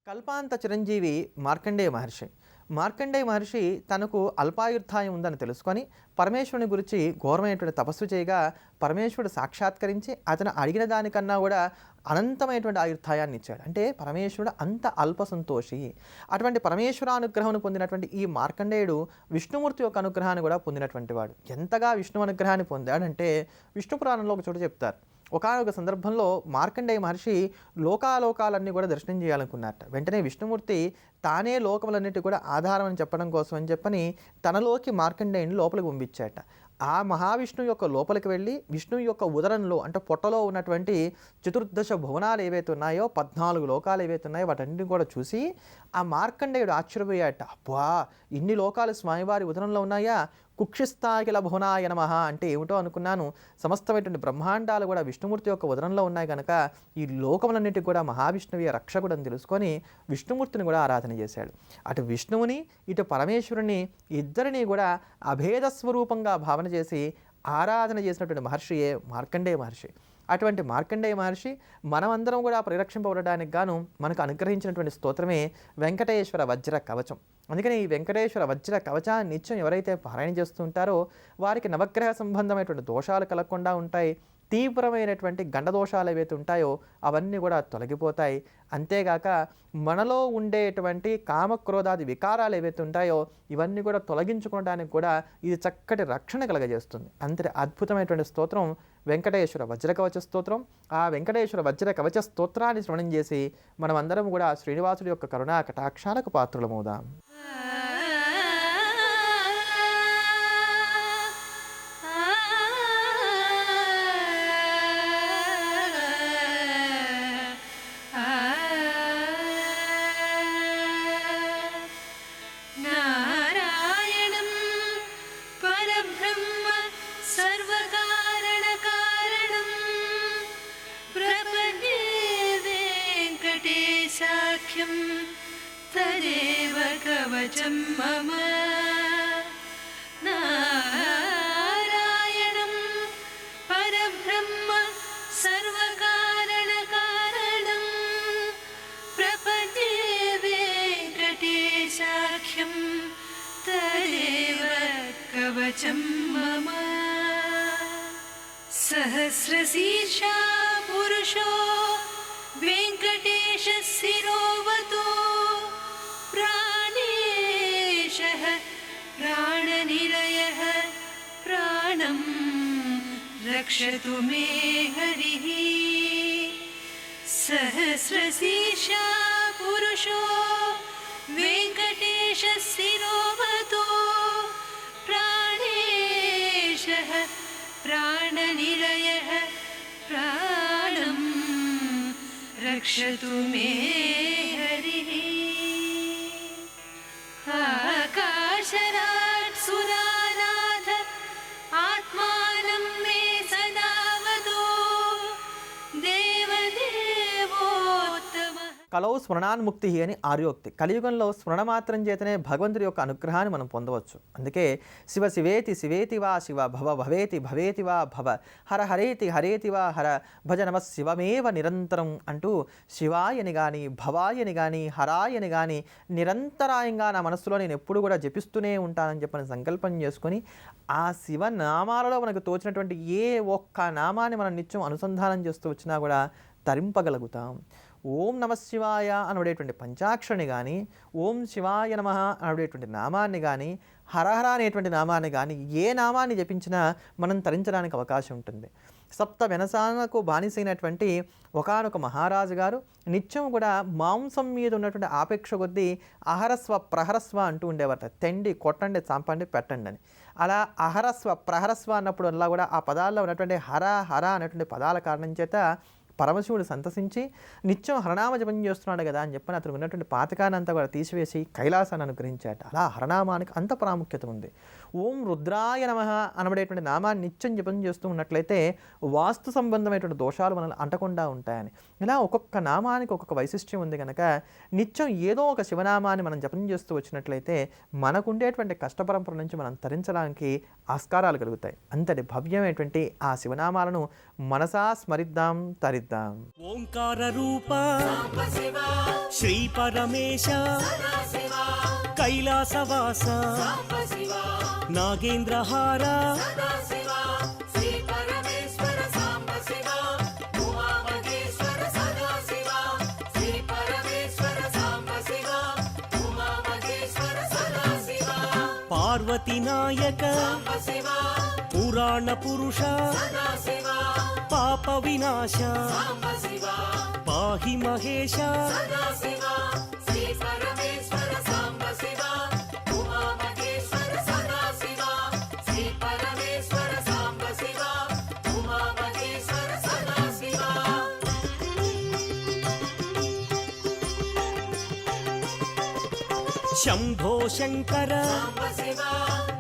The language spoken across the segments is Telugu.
కల్పాంత చిరంజీవి మార్కండేయ మహర్షి. మార్కండేయ మహర్షి తనకు అల్పాయుర్దాయం ఉందని తెలుసుకొని పరమేశ్వరుని గురించి ఘోరమైనటువంటి తపస్సు చేయగా పరమేశ్వరుడు సాక్షాత్కరించి అతను అడిగిన దానికన్నా కూడా అనంతమైనటువంటి ఆయుర్దాయాన్ని ఇచ్చాడు. అంటే పరమేశ్వరుడు అంత అల్ప సంతోషి. అటువంటి పరమేశ్వర అనుగ్రహం పొందినటువంటి ఈ మార్కండేయుడు విష్ణుమూర్తి యొక్క అనుగ్రహాన్ని కూడా పొందినటువంటి వాడు. ఎంతగా విష్ణు అనుగ్రహాన్ని పొందాడంటే విష్ణు పురాణంలో ఒక చోట చెప్తారు. ఒకానొక సందర్భంలో మార్కండేయ మహర్షి లోకాలోకాలన్నీ కూడా దర్శనం చేయాలనుకున్నారట. వెంటనే విష్ణుమూర్తి తానే లోకములన్నిటి కూడా ఆధారం అని చెప్పడం కోసం అని చెప్పని తనలోకి మార్కండేయుని లోపలికి పంపించాట. ఆ మహావిష్ణువు యొక్క లోపలికి వెళ్ళి విష్ణువు యొక్క ఉదరంలో అంటే పొట్టలో ఉన్నటువంటి చతుర్దశ భువనాలు ఏవైతే ఉన్నాయో 14 లోకాలు ఏవైతే ఉన్నాయో వాటన్నిటిని కూడా చూసి ఆ మార్కండేయుడు ఆశ్చర్యపోయాట. అబ్బా, ఇన్ని లోకాలు స్వామివారి ఉదరంలో ఉన్నాయా? కుక్షిస్థాకిల భువనాయ నమః అంటే ఏమిటో అనుకున్నాను. సమస్తమైనటువంటి బ్రహ్మాండాలు కూడా విష్ణుమూర్తి యొక్క ఉదరంలో ఉన్నాయి కనుక ఈ లోకములన్నిటికి కూడా మహావిష్ణువే రక్షకుడు అని తెలుసుకొని విష్ణుమూర్తిని కూడా ఆరాధన చేశాడు. అటు విష్ణువుని ఇటు పరమేశ్వరుని ఇద్దరిని కూడా అభేద స్వరూపంగా భావన చేసి ఆరాధన చేసినటువంటి మహర్షియే మార్కండేయ మహర్షి. అటువంటి మార్కండేయ మహర్షి మనమందరం కూడా పరిరక్షింపబడడానికి గాను మనకు అనుగ్రహించినటువంటి స్తోత్రమే వెంకటేశ్వర వజ్ర కవచం. అందుకని ఈ వెంకటేశ్వర వజ్ర కవచాన్ని నిత్యం ఎవరైతే పారాయణ చేస్తూ ఉంటారో వారికి నవగ్రహ సంబంధమైనటువంటి దోషాలు కలగకుండా ఉంటాయి. తీవ్రమైనటువంటి గండదోషాలు ఏవైతే ఉంటాయో అవన్నీ కూడా తొలగిపోతాయి. అంతేగాక మనలో ఉండేటువంటి కామక్రోధాది వికారాలు ఏవైతే ఉంటాయో ఇవన్నీ కూడా తొలగించుకోవడానికి కూడా ఇది చక్కటి రక్షణ కలగజేస్తుంది. అంతటి అద్భుతమైనటువంటి స్తోత్రం వెంకటేశ్వర వజ్ర కవచ స్తోత్రం. ఆ వెంకటేశ్వర వజ్ర కవచ స్తోత్రాన్ని శ్రవణం చేసి మనమందరం కూడా శ్రీనివాసుడి యొక్క కరుణా కటాక్షాలకు పాత్రులమవుదాం. तदेव कवचं मम नारायणं परब्रह्म सर्वकारणकारणं प्रपद्ये वेङ्कटेशाख्यं तदेव कवचं मम सहस्रशीर्षा पुरुषो वेङ्कटेशः शिरोवतो प्राणेशः प्राणनिलयः प्राणं रक्षतु मे हरिः सहस्रशीर्षा पुरुषो वेङ्कटेशः शिरोवतो प्राणेशः प्राणनिलयः प्राणं रक्षतु मे हरिः आकाशराट् सुरानाथ आत्मानं मे सदा वदो देवदेवोत्तम. కలౌ స్మరణాన్ముక్తి అని ఆర్యోక్తి. కలియుగంలో స్మరణ మాత్రం చేతనే భగవంతుడి యొక్క అనుగ్రహాన్ని మనం పొందవచ్చు. అందుకే శివ శివేతి శివేతి వా శివ, భవ భవేతి భవేతి వా భవ, హర హరేతి హరేతి వా హర, భజ నమ శివమేవ నిరంతరం అంటూ శివాయని కానీ భవాయని కానీ హరాయని కానీ నిరంతరాయంగా నా మనస్సులో నేను ఎప్పుడు కూడా జపిస్తూనే ఉంటానని చెప్పని సంకల్పం చేసుకొని ఆ శివనామాలలో మనకు తోచినటువంటి ఏ ఒక్క నామాన్ని మనం నిత్యం అనుసంధానం చేస్తూ వచ్చినా కూడా తరింపగలుగుతాం. ఓం నమ శివాయ అనబడేటువంటి పంచాక్షరిని కానీ, ఓం శివాయ నమ అనబడేటువంటి నామాన్ని కానీ, హరహర అనేటువంటి నామాన్ని కానీ ఏ నామాన్ని జపించినా మనం తరించడానికి అవకాశం ఉంటుంది. సప్త వెనసాలకు బానిసైనటువంటి ఒకానొక మహారాజు గారు నిత్యం కూడా మాంసం మీద ఉన్నటువంటి ఆపేక్ష కొద్దీ అహరస్వ ప్రహరస్వ అంటూ ఉండేవారట. తెండి, కొట్టండి, చంపండి, పెట్టండి అని. అలా అహరస్వ ప్రహరస్వ అన్నప్పుడు అలా కూడా ఆ పదాల్లో ఉన్నటువంటి హర హర అనేటువంటి పదాల కారణం చేత పరమశివుడు సంతసించి నిత్యం హరనామ జపం చేస్తున్నాడు కదా అని చెప్పని అతను ఉన్నటువంటి పాతకాన్ని అంతా కూడా తీసివేసి కైలాసాన్ని అనుగ్రహించాట. అలా హరనామానికి అంత ప్రాముఖ్యత ఉంది. ఓం రుద్రాయ నమః అనబడేటువంటి నామాన్ని నిత్యం జపం చేస్తూ ఉన్నట్లయితే వాస్తు సంబంధమైనటువంటి దోషాలు మనల్ని అంటకుండా ఉంటాయని. ఇలా ఒక్కొక్క నామానికి ఒక్కొక్క వైశిష్ట్యం ఉంది కనుక నిత్యం ఏదో ఒక శివనామాన్ని మనం జపం చేస్తూ వచ్చినట్లయితే మనకుండేటువంటి కష్టపరంపర నుంచి మనం తరించడానికి ఆస్కారాలు కలుగుతాయి. అంతటి భవ్యమైనటువంటి ఆ శివనామాలను మనసా స్మరిద్దాం, తరిద్దాం. ఆచరిద్దాం. ఓంకార రూప శ్రీ పరమేశ కైలాసవాస నాగేంద్రహార పార్వతీ నాయక పురాణ పురుష పాప వినాశ పాహి మహేశ శంభో శంకర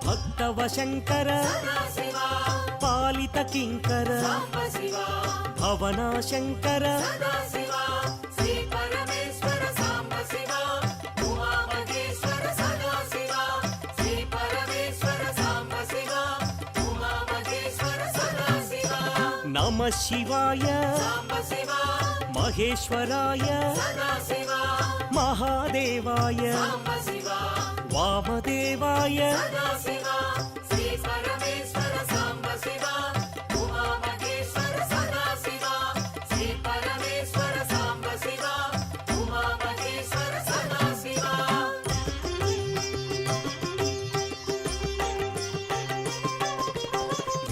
భక్తవ శంకర పాలిత కింకర భవనా శంకర నమ శివాయ మహేశ్వరాయ మహాదేవాయ వామదేవాయ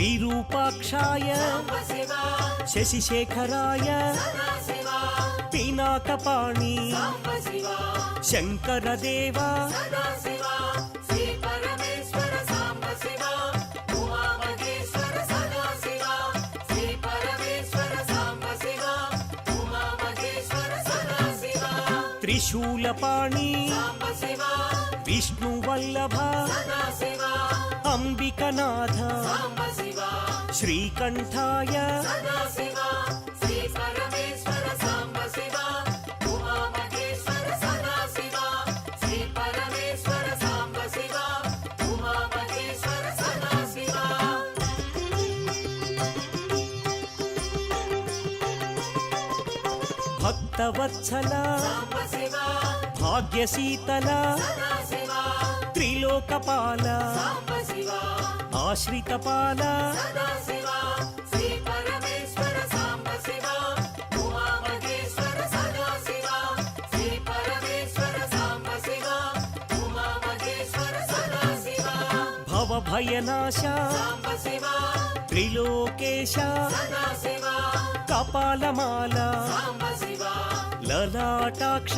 విరూపాక్షాయ శశిశేఖరాయ పినాకపాణి శంకరదేవా త్రిశూలపాణి విష్ణువల్లభ అంబికనాథ శ్రీకంఠాయ భక్తవత్సల భాగ్యశీతల త్రిలోకపాల ఆశ్రితపాల భవభయనాశ త్రిలోకేశ కపాలమాల లలాటాక్ష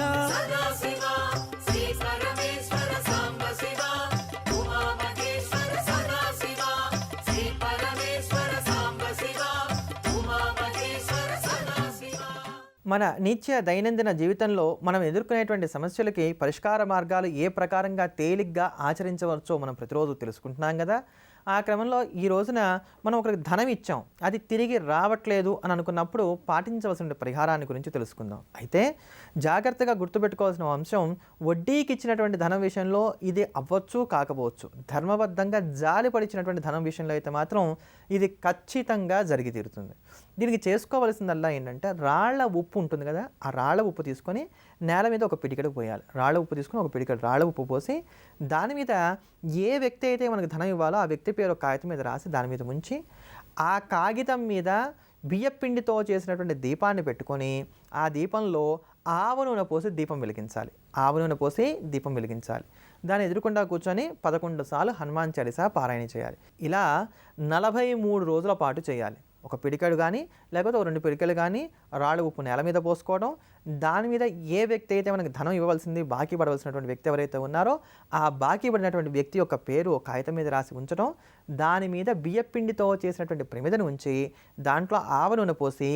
మన నిత్య దైనందిన జీవితంలో మనం ఎదుర్కొనేటువంటి సమస్యలకి పరిష్కార మార్గాలు ఏ ప్రకారంగా తేలిగ్గా ఆచరించవచ్చో మనం ప్రతిరోజు తెలుసుకుంటున్నాం కదా. ఆ క్రమంలో ఈ రోజున మనం ఒకరికి ధనం ఇచ్చాం, అది తిరిగి రావట్లేదు అని అనుకున్నప్పుడు పాటించవలసిన పరిహారాన్ని గురించి తెలుసుకుందాం. అయితే జాగ్రత్తగా గుర్తుపెట్టుకోవాల్సిన అంశం, వడ్డీకి ఇచ్చినటువంటి ధనం విషయంలో ఇది అవ్వచ్చు కాకపోవచ్చు. ధర్మబద్ధంగా జాలిపడిచ్చినటువంటి ధనం విషయంలో అయితే మాత్రం ఇది ఖచ్చితంగా జరిగి తీరుతుంది. దీనికి చేసుకోవలసిందల్లా ఏంటంటే, రాళ్ల ఉప్పు ఉంటుంది కదా, ఆ రాళ్ల ఉప్పు తీసుకొని నేల మీద ఒక పిడికెడు పోయాలి. రాళ్ల ఉప్పు తీసుకొని ఒక పిడికెడు రాళ్ల ఉప్పు పోసి దాని మీద ఏ వ్యక్తి అయితే మనకు ధనం ఇవ్వాలో ఆ వ్యక్తి పేరు కాగితం మీద రాసి దాని మీద ఉంచి, ఆ కాగితం మీద బియ్యపిండితో చేసినటువంటి దీపాన్ని పెట్టుకొని ఆ దీపంలో ఆవ నూనె పోసి దీపం వెలిగించాలి. ఆవ నూనె పోసి దీపం వెలిగించాలి. దాన్ని ఎదురుకుండా కూర్చొని 11 సార్లు హనుమాన్ చాలీసా పారాయణ చేయాలి. ఇలా 43 రోజుల పాటు చేయాలి. ఒక పిడికెడు కానీ లేకపోతే 2 పిడికెలు కానీ రాళ్ళ ఉప్పు నేల మీద పోసుకోవడం, దాని మీద ఏ వ్యక్తి అయితే మనకి ధనం ఇవ్వవలసింది, బాకీ పడవలసినటువంటి వ్యక్తి ఎవరైతే ఉన్నారో ఆ బాకీ పడినటువంటి వ్యక్తి యొక్క పేరు ఒక కాగితం మీద రాసి ఉంచడం, దాని మీద బియ్యపిండితో చేసినటువంటి ప్రమిదను ఉంచి దాంట్లో ఆవ నూనె పోసి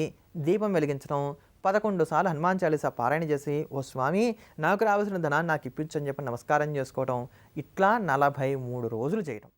దీపం వెలిగించడం, 11 సార్లు హనుమాన్ చాలీసా పారాయణ చేసి, ఓ స్వామి నాకు రావాల్సిన ధనాన్ని నాకు ఇప్పించని చెప్పి నమస్కారం చేసుకోవడం, ఇట్లా 43 రోజులు చేయడం.